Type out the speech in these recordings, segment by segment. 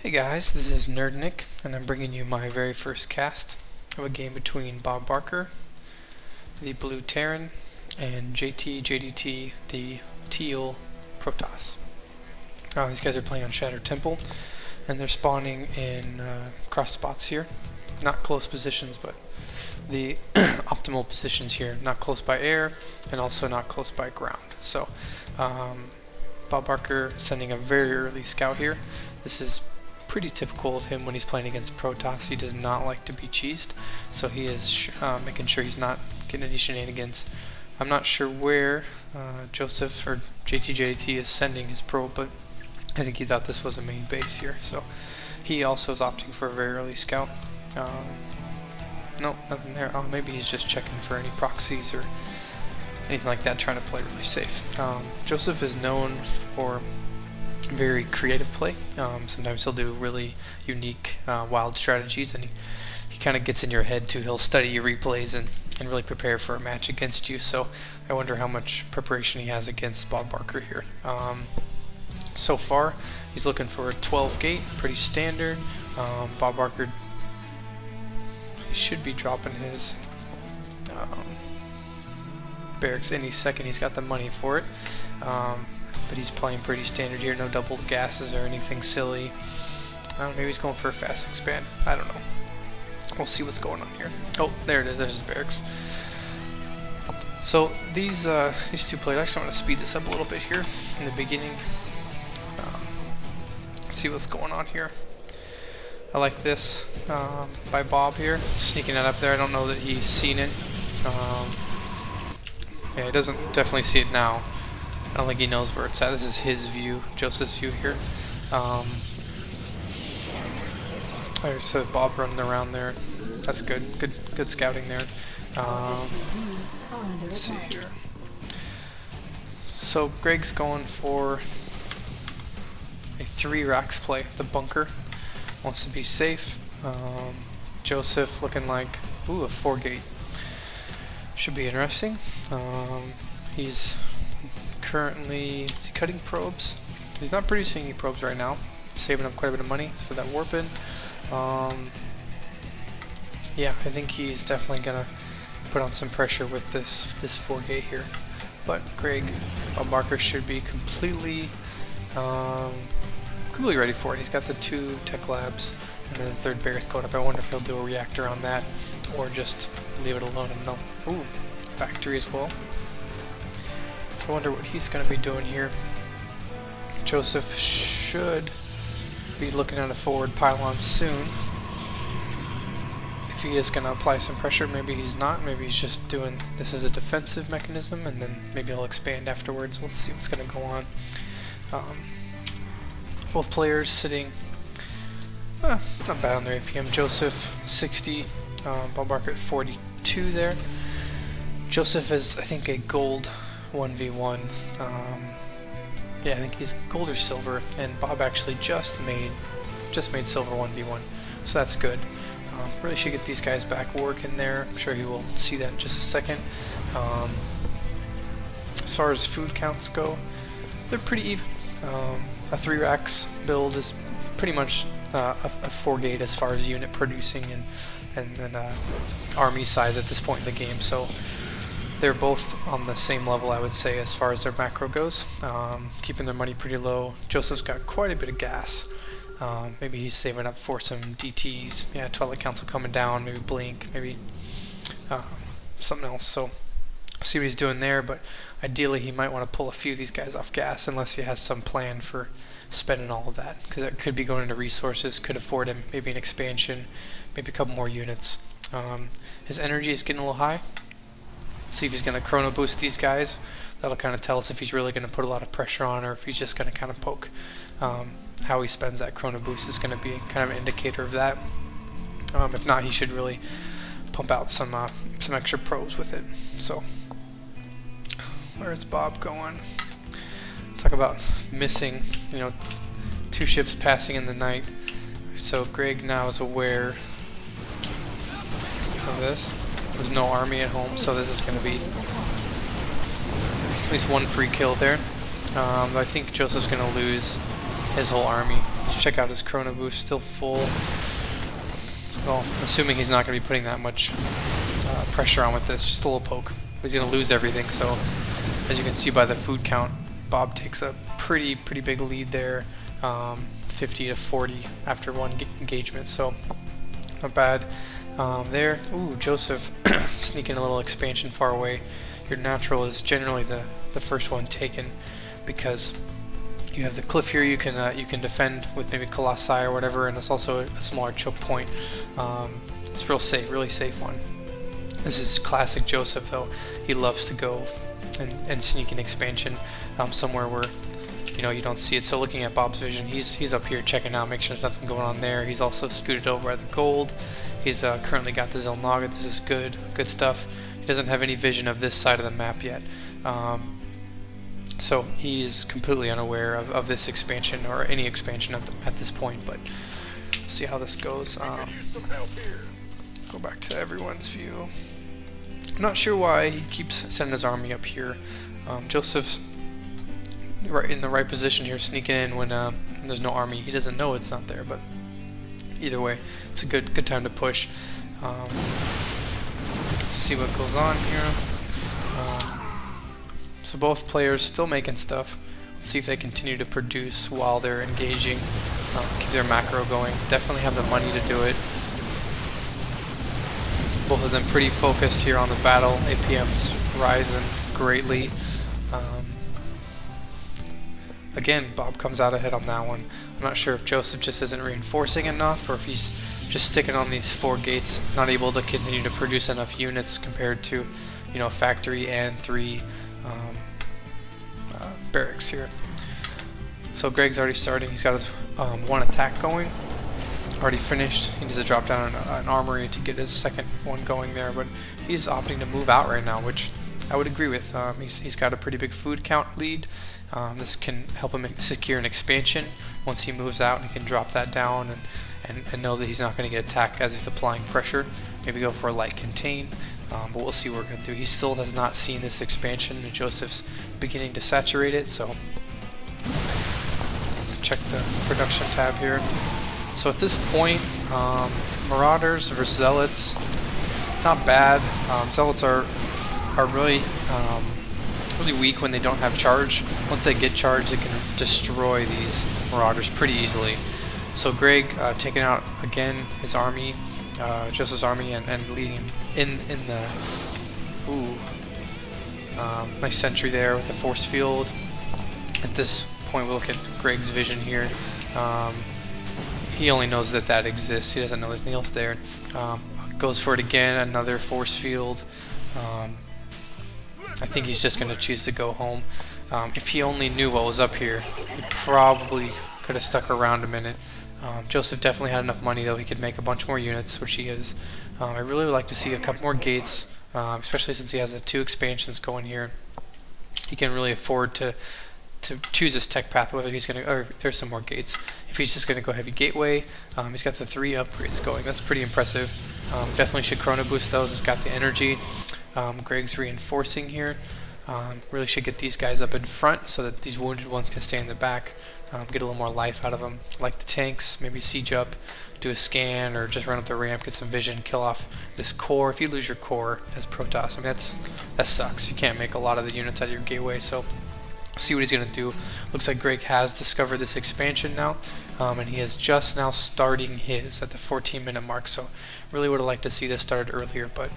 Hey guys, this is NerdNic, and I'm bringing you my very first cast of a game between BobBarker, the Blue Terran, and jtjdt, the Teal Protoss. These guys are playing on Shattered Temple, and they're spawning in cross spots here. Not close positions, but the optimal positions here. Not close by air, and also not close by ground. So, BobBarker sending a very early scout here. This is pretty typical of him when he's playing against Protoss. He does not like to be cheesed, so he is making sure he's not getting any shenanigans. I'm not sure where Joseph or jtjdt is sending his probe, but I think he thought this was a main base here, so he also is opting for a very early scout. No, nothing there. Oh, maybe he's just checking for any proxies or anything like that, trying to play really safe. Joseph is known for very creative play. Sometimes he'll do really unique, wild strategies, and he kind of gets in your head too. He'll study your replays and really prepare for a match against you. So I wonder how much preparation he has against BobBarker here. So far, he's looking for a 12 gate, pretty standard. BobBarker, he should be dropping his barracks any second. He's got the money for it. But he's playing pretty standard here, no double gases or anything silly. Maybe he's going for a fast expand. I don't know. We'll see what's going on here. Oh, there it is. There's his barracks. So these two players, actually, I'm going to speed this up a little bit here in the beginning. See what's going on here. I like this by Bob here, sneaking that up there. I don't know that he's seen it. Yeah, he doesn't definitely see it now. I don't think he knows where it's at. This is his view, Joseph's view here. I said Bob running around there. That's good. Good scouting there. Let's see here. So Greg's going for a 3 racks play. The bunker wants to be safe. Joseph looking like a 4 gate. Should be interesting. He's currently, is he cutting probes? He's not producing any probes right now. Saving up quite a bit of money for that warp in. Yeah, I think he's definitely gonna put on some pressure with this 4 gate here. But BobBarker should be completely ready for it. He's got the 2 tech labs and then the 3rd barracks going up. I wonder if he'll do a reactor on that or just leave it alone and no. Ooh, factory as well. I wonder what he's going to be doing here. Joseph should be looking at a forward pylon soon. If he is going to apply some pressure, maybe he's not. Maybe he's just doing this as a defensive mechanism, and then maybe he'll expand afterwards. We'll see what's going to go on. Both players sitting not bad on their APM. Joseph 60, BobBarker at 42 there. Joseph is, I think, a gold 1v1. Yeah, I think he's gold or silver, and Bob actually just made silver 1v1, so that's good. Really should get these guys back working there. I'm sure he will see that in just a second. As far as food counts go, they're pretty even. A 3 racks build is pretty much a 4 gate as far as unit producing and army size at this point in the game. So they're both on the same level, I would say, as far as their macro goes. Keeping their money pretty low. Joseph's got quite a bit of gas. Maybe he's saving up for some DTs. Yeah, Twilight Council coming down. Maybe Blink. Maybe something else. So see what he's doing there. But ideally, he might want to pull a few of these guys off gas, unless he has some plan for spending all of that. Because that could be going into resources. Could afford him maybe an expansion, maybe a couple more units. His energy is getting a little high. See if he's going to chrono boost these guys. That'll kind of tell us if he's really going to put a lot of pressure on, or if he's just going to kind of poke. How he spends that chrono boost is going to be kind of an indicator of that. If not, he should really pump out some extra probes with it. So, where's Bob going? Talk about missing, 2 ships passing in the night. So Greg now is aware of this. There's no army at home, so this is going to be at least 1 free kill there. I think Joseph's going to lose his whole army. Let's check out his Chrono Boost, still full. Well, assuming he's not going to be putting that much pressure on with this, just a little poke. He's going to lose everything, so as you can see by the food count, Bob takes a pretty big lead there, 50 to 40 after one engagement, so not bad there. Ooh, Joseph sneaking a little expansion far away. Your natural is generally the first one taken because you have the cliff here. You can defend with maybe Colossi or whatever, and it's also a smaller choke point. It's real safe, really safe one. This is classic Joseph though. He loves to go and sneak an expansion somewhere where you don't see it. So looking at Bob's vision, he's up here checking out, make sure there's nothing going on there. He's also scooted over at the gold. He's currently got the Zelnaga. This is good stuff. He doesn't have any vision of this side of the map yet. So he's completely unaware of this expansion or any expansion at this point, but let's see how this goes. Go back to everyone's view. I'm not sure why he keeps sending his army up here. Joseph's right in the right position here, sneaking in when there's no army. He doesn't know it's not there, but either way, it's a good time to push. See what goes on here. So both players still making stuff. Let's see if they continue to produce while they're engaging. Keep their macro going. Definitely have the money to do it. Both of them pretty focused here on the battle. APM's rising greatly. Again, Bob comes out ahead on that one. I'm not sure if Joseph just isn't reinforcing enough or if he's just sticking on these 4 gates, not able to continue to produce enough units compared to, factory and 3 barracks here. So Greg's already starting. He's got his 1 attack going. Already finished. He needs to drop down an armory to get his second one going there, but he's opting to move out right now, which I would agree with. He's got a pretty big food count lead. This can help him secure an expansion. Once he moves out, he can drop that down and know that he's not going to get attacked as he's applying pressure. Maybe go for a light contain, but we'll see what we're going to do. He still has not seen this expansion, and Joseph's beginning to saturate it, so let's check the production tab here. So at this point, Marauders versus Zealots, not bad. Zealots are really weak when they don't have charge. Once they get charge, they can destroy these Marauders pretty easily. So Greg taking out again his army, Joseph's army, and leading him in the nice sentry there with the force field. At this point, we'll look at Greg's vision here. He only knows that exists. He doesn't know anything else there. Goes for it again, another force field. I think he's just going to choose to go home. If he only knew what was up here, he probably could have stuck around a minute. Joseph definitely had enough money, though. He could make a bunch more units, which he is. I really would like to see a couple more gates, especially since he has the 2 expansions going here. He can really afford to choose his tech path, whether he's going to, or there's some more gates. If he's just going to go heavy gateway, he's got the 3 upgrades going. That's pretty impressive. Definitely should chrono boost those. It's got the energy. Greg's reinforcing here. Really should get these guys up in front so that these wounded ones can stay in the back. Get a little more life out of them. Like the tanks, maybe siege up, do a scan, or just run up the ramp, get some vision, kill off this core. If you lose your core as Protoss, I mean that sucks. You can't make a lot of the units out of your gateway, so see what he's going to do. Looks like Greg has discovered this expansion now, and he is just now starting his at the 14-minute mark, so really would have liked to see this started earlier, but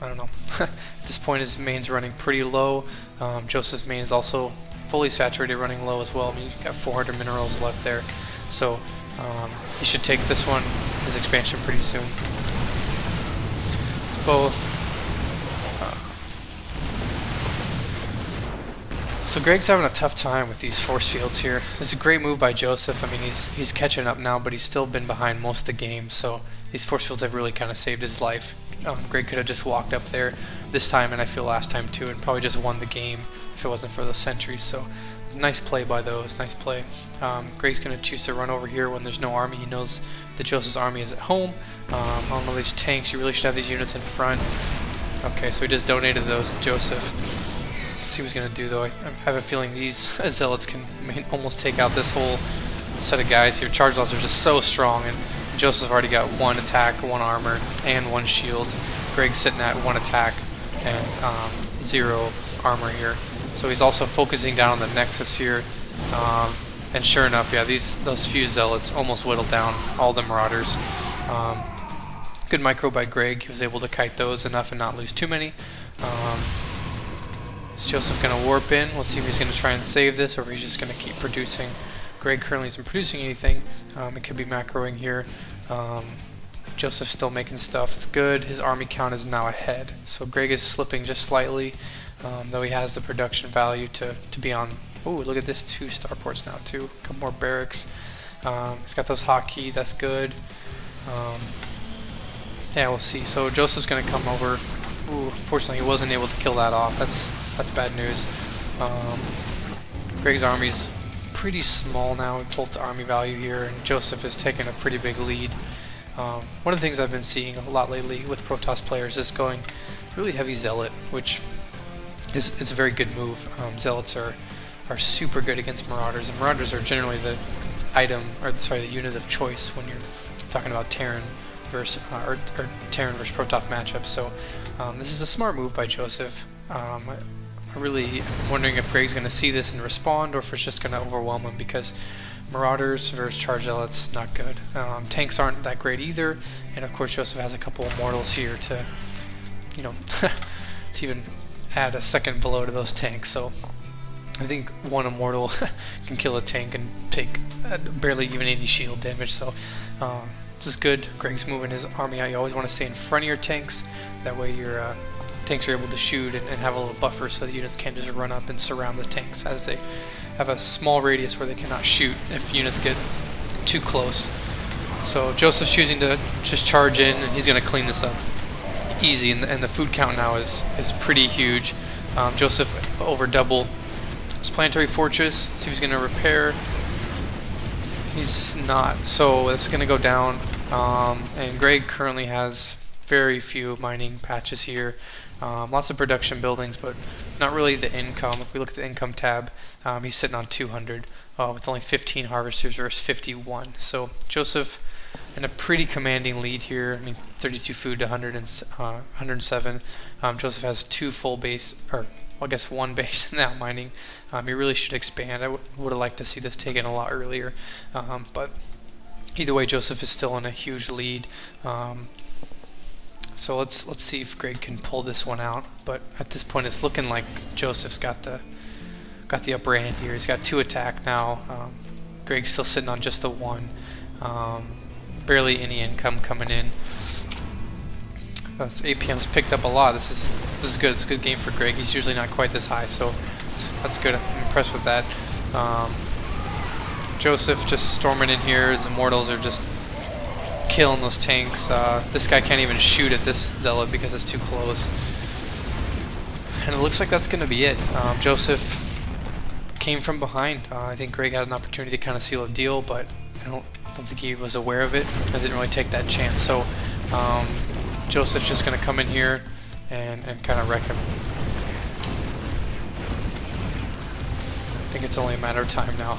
I don't know. At this point his main's running pretty low. Joseph's main is also fully saturated, running low as well. I mean, he's got 400 minerals left there, so he should take this one, his expansion, pretty soon. It's both. So Greg's having a tough time with these force fields here. It's a great move by Joseph. I mean, he's catching up now, but he's still been behind most of the game, so these force fields have really kind of saved his life. Greg could have just walked up there this time, and I feel last time too, and probably just won the game if it wasn't for those sentries. So nice play by those, nice play. Greg's going to choose to run over here when there's no army. He knows that Joseph's army is at home. On all these tanks, you really should have these units in front. Okay, so he just donated those to Joseph. Let's see what he's gonna do though. I have a feeling these zealots can almost take out this whole set of guys here. Charge lots are just so strong, and Joseph already got 1 attack, 1 armor, and 1 shield. Greg's sitting at 1 attack and 0 armor here. So he's also focusing down on the Nexus here. And sure enough, yeah, those few zealots almost whittled down all the Marauders. Good micro by Greg. He was able to kite those enough and not lose too many. Is Joseph going to warp in? Let's see if he's going to try and save this, or if he's just going to keep producing. Greg currently isn't producing anything. It could be macroing here. Joseph's still making stuff. It's good. His army count is now ahead. So Greg is slipping just slightly, though he has the production value to be on. Oh, look at this, 2 starports now too. A couple more barracks. He's got those hotkey, that's good. Yeah, we'll see. So Joseph's gonna come over. Ooh, fortunately he wasn't able to kill that off. That's bad news. Greg's army's pretty small now. We pulled the army value here, and Joseph is taking a pretty big lead. One of the things I've been seeing a lot lately with Protoss players is going really heavy Zealot, which is a very good move. Zealots are super good against Marauders, and Marauders are generally the the unit of choice when you're talking about Terran versus or Terran versus Protoss matchups. So this is a smart move by Joseph. I'm really wondering if Greg's going to see this and respond, or if it's just going to overwhelm him, because Marauders versus Charge Zealots, not good. Tanks aren't that great either, and of course Joseph has a couple of Immortals here to, you know, to even add a second blow to those tanks. So I think 1 Immortal can kill a tank and take barely even any shield damage. So this is good. Greg's moving his army out. You always want to stay in front of your tanks. That way your tanks are able to shoot and have a little buffer, so the units can't just run up and surround the tanks, as they have a small radius where they cannot shoot if units get too close. So Joseph's choosing to just charge in, and he's going to clean this up easy, and the food count now is pretty huge. Joseph over double his planetary fortress. See if he's going to repair. He's not, so it's going to go down. And Greg currently has very few mining patches here. Lots of production buildings, but not really the income. If we look at the income tab, he's sitting on 200 with only 15 harvesters versus 51. So Joseph in a pretty commanding lead here. I mean, 32 food to 107. Joseph has 2 full base, or well, I guess 1 base now mining. He really should expand. I would have liked to see this taken a lot earlier, but either way, Joseph is still in a huge lead. So let's see if Greg can pull this one out. But at this point, it's looking like Joseph's got the upper hand here. He's got 2 attack now. Greg's still sitting on just the 1. Barely any income coming in. APM's picked up a lot. This is good. It's a good game for Greg. He's usually not quite this high, so that's good. I'm impressed with that. Joseph just storming in here. His Immortals are just killing those tanks. This guy can't even shoot at this Zealot because it's too close. And it looks like that's going to be it. Joseph came from behind. I think Greg had an opportunity to kind of seal a deal, but I don't think he was aware of it. I didn't really take that chance. So Joseph's just going to come in here and kind of wreck him. I think it's only a matter of time now.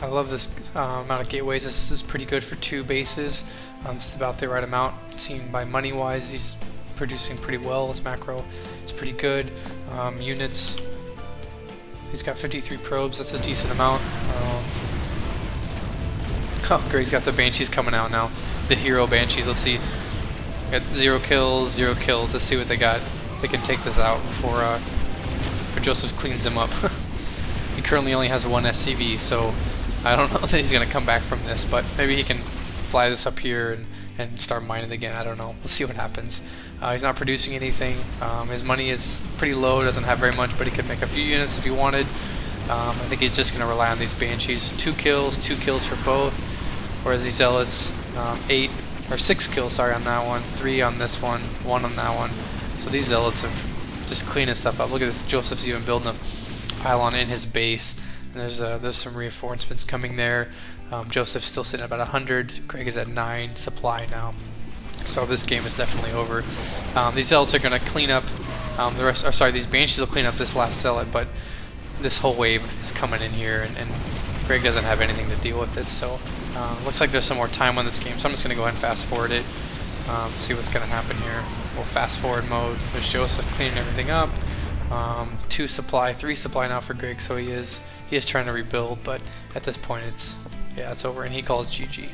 I love this amount of gateways. This is pretty good for 2 bases. It's about the right amount. Seen by money wise, he's producing pretty well. His macro is pretty good. Units, he's got 53 probes. That's a decent amount. Oh, Greg's got the Banshees coming out now. The hero Banshees. Let's see. Got 0 kills, 0 kills. Let's see what they got. They can take this out before Joseph cleans him up. He currently only has 1 SCV, so I don't know that he's going to come back from this, but maybe he can fly this up here and start mining again. I don't know. We'll see what happens. He's not producing anything. His money is pretty low, doesn't have very much, but he could make a few units if he wanted. I think he's just going to rely on these Banshees. 2 kills for both, whereas these Zealots, 6 kills, sorry, on that one, 3 on this one, 1 on that one. So these Zealots are just cleaning stuff up. Look at this, Joseph's even building a pylon in his base, and there's some reinforcements coming there. Joseph's still sitting at about 100. Greg is at 9 supply now. So this game is definitely over. These zealots are going to clean up the rest. Or sorry, these banshees will clean up this last zealot, but this whole wave is coming in here, and Greg doesn't have anything to deal with it. So looks like there's some more time on this game. So I'm just going to go ahead and fast forward it. See what's going to happen here. We'll fast forward mode. There's Joseph cleaning everything up. 2 supply, 3 supply now for Greg. So he is trying to rebuild, but at this point it's over, and he calls GG.